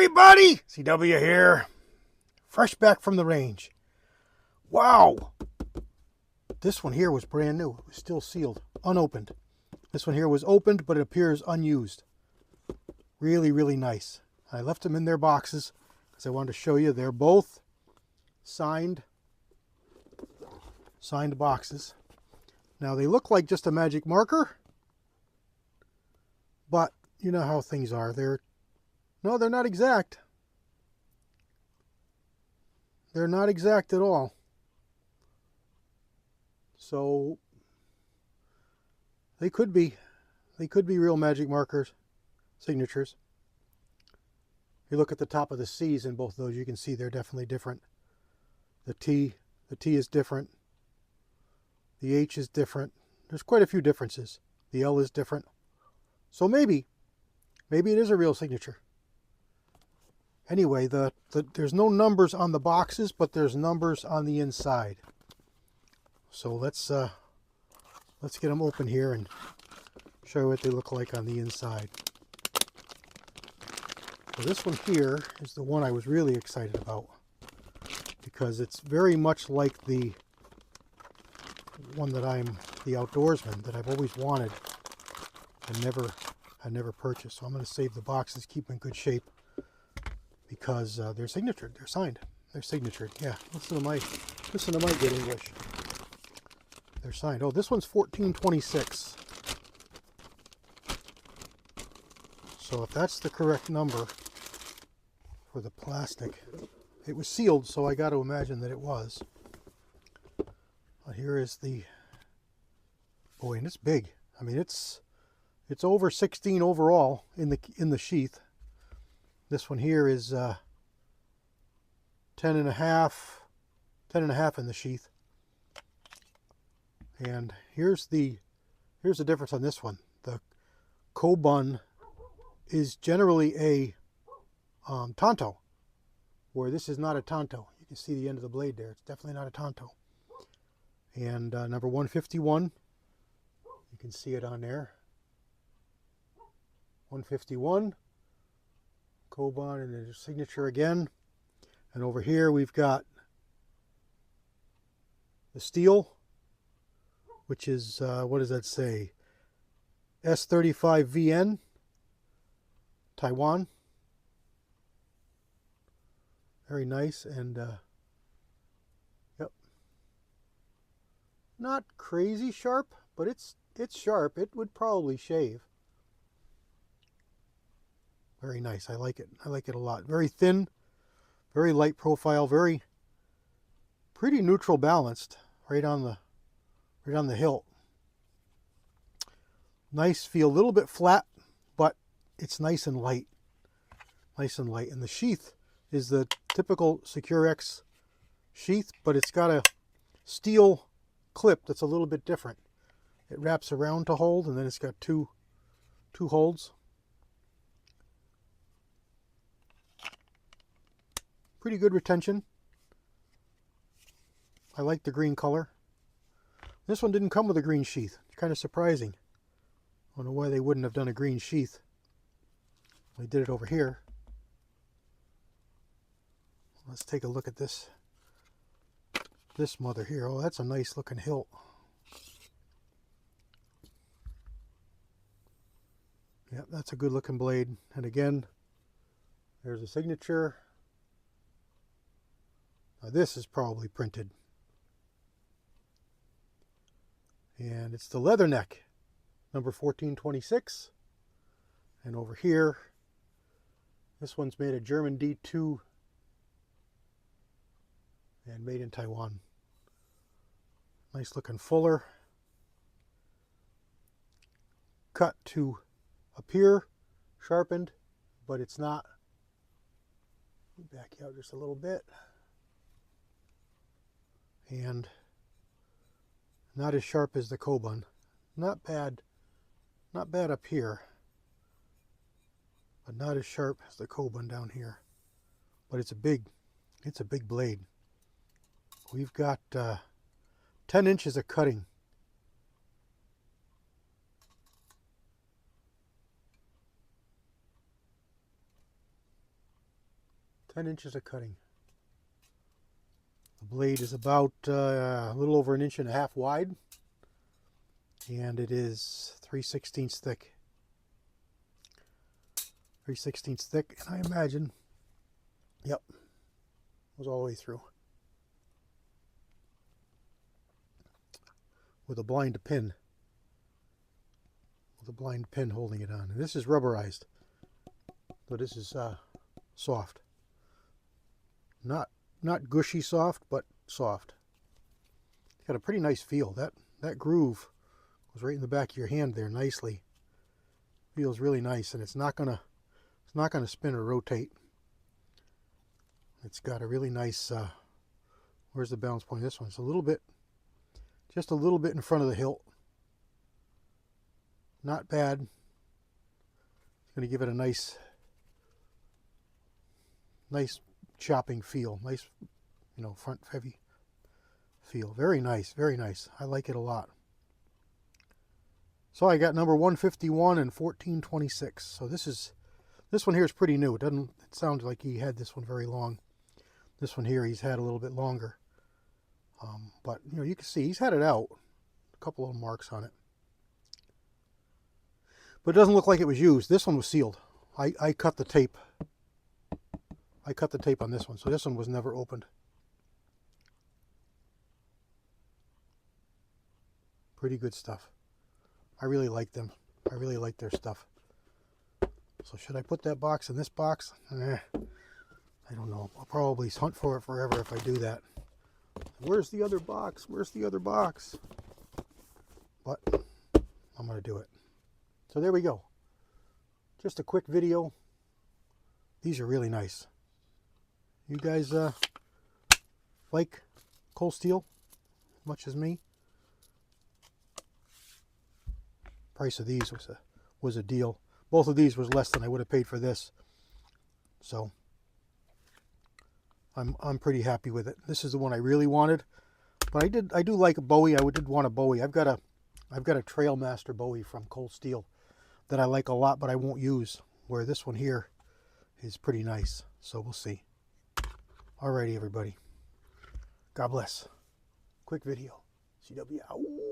everybody! CW here. Fresh back from the range. Wow! This one here was brand new. It was still sealed, unopened. This one here was opened, but it appears unused. Really, really nice. I left them in their boxes because I wanted to show you. They're both signed boxes. Now they look like just a magic marker, but you know how things are. They're not exact. They're not exact at all. So they could be real magic markers, signatures. If you look at the top of the C's in both of those, you can see they're definitely different. The T is different. The H is different. There's quite a few differences. The L is different. So maybe it is a real signature. Anyway, there's no numbers on the boxes, but there's numbers on the inside. So let's get them open here and show you what they look like on the inside. So this one here is the one I was really excited about because it's very much like the one that I'm the outdoorsman that I've always wanted and never purchased. So I'm going to save the boxes, keep them in good shape because they're signatured, they're signed, they're signatured. Yeah, listen to my good English. They're signed. Oh, this one's 1426. So if that's the correct number for the plastic, it was sealed, so I got to imagine that it was. Here is the, boy, and it's big. I mean, it's over 16 overall in the sheath. This one here is 10 and a half in the sheath. And here's the difference on this one. The Kobun is generally a Tonto, where this is not a Tonto. You can see the end of the blade there. It's definitely not a Tonto. And number 151, you can see it on there. 151, Kobun, and there's a signature again. And over here we've got the steel, which is, what does that say? S35VN, Taiwan. Very nice, and yep. Not crazy sharp, but it's sharp. It would probably shave. Very nice. I like it. I like it a lot. Very thin, very light profile, pretty neutral balanced right on the hilt. Nice feel, a little bit flat, but it's nice and light. Nice and light. And the sheath is the typical Securex sheath, but it's got a steel clip that's a little bit different. It wraps around to hold, and then it's got two holds. Pretty good retention. I like the green color. This one didn't come with a green sheath. It's kind of surprising. I don't know why they wouldn't have done a green sheath. They did it over here. Let's take a look at this mother here. Oh, that's a nice looking hilt. Yep, that's a good looking blade. And again, there's a signature. Now this is probably printed. And it's the leather neck, number 1426. And over here, this one's made of German D2 and made in Taiwan. Nice looking fuller. Cut to appear sharpened, but it's not. Let me back you out just a little bit. And not as sharp as the Kobun. Not bad up here, but not as sharp as the Kobun down here. But it's a big blade. We've got 10 inches of cutting. 10 inches of cutting. The blade is about a little over 1.5 inches wide, and it is 3/16 thick. 3/16 thick, and I imagine, yep, goes all the way through. With a blind pin. With a blind pin holding it on. And this is rubberized. So this is soft. Not gushy soft, but soft. It's got a pretty nice feel. That groove goes right in the back of your hand there nicely. Feels really nice, and it's not gonna spin or rotate. It's got a really nice where's the balance point? This one. It's a little bit, just a little bit in front of the hilt. Not bad. It's going to give it a nice chopping feel. Nice, front heavy feel. Very nice, very nice. I like it a lot. So I got number 151 and 1426. So this one here is pretty new. It sounds like he had this one very long. This one here he's had a little bit longer. But you can see he's had it out. A couple of marks on it. But it doesn't look like it was used. This one was sealed. I cut the tape. I cut the tape on this one, so this one was never opened. Pretty good stuff. I really like them. I really like their stuff. So should I put that box in this box? I don't know. I'll probably hunt for it forever if I do that. Where's the other box? Where's the other box? But I'm going to do it. So there we go. Just a quick video. These are really nice. You guys like Cold Steel as much as me? Price of these was a deal. Both of these was less than I would have paid for this. So I'm pretty happy with it. This is the one I really wanted. But I do like a Bowie. I did want a Bowie. I've got a Trailmaster Bowie from Cold Steel that I like a lot, but I won't use. Where this one here is pretty nice. So we'll see. Alrighty, everybody. God bless. Quick video. CW out.